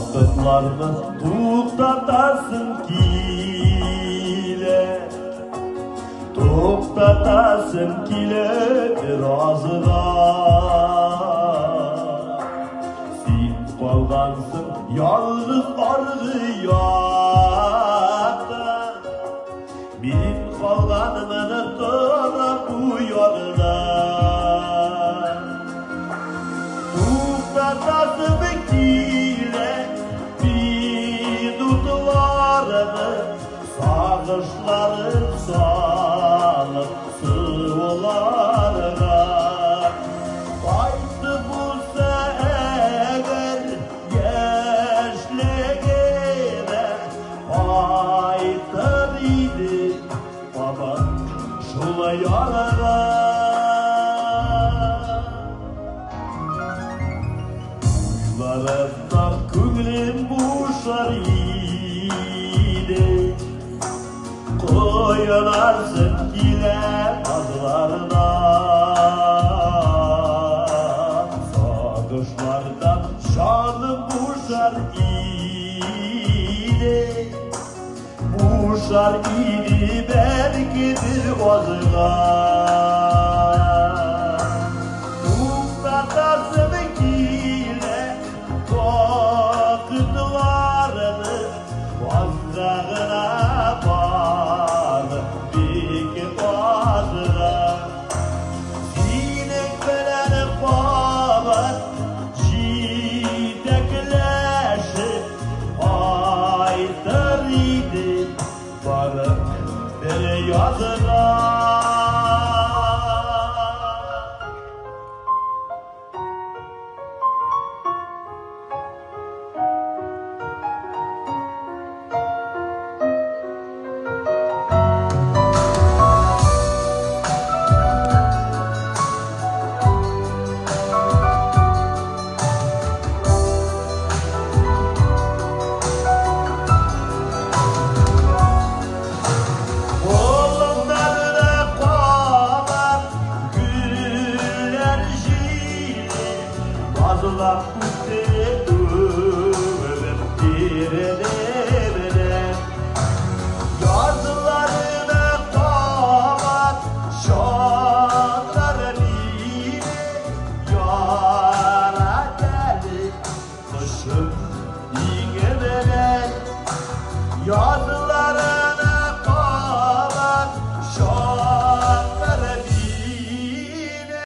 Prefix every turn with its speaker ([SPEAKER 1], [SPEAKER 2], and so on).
[SPEAKER 1] Vakıtlarını tuğdatasın kile, tuğdatasın kile razıda. Sen kalgansın yalnız argıyakta, ben kalganımını tona bu yolda. Tuğdatasın kile, sağışların sağlık sıvılarına kaydı bulsa eğer yaşlıgene kaydır idi baba şula yarına. Kuyularımdan kümlüm boşar koyularsın kile azlarına, sağışlardan şanım boşar idi, boşar idi belkidir ozına. Tuğdatasın kile vakıtlarını vazlarına yazına. Azılar kutu öğrenip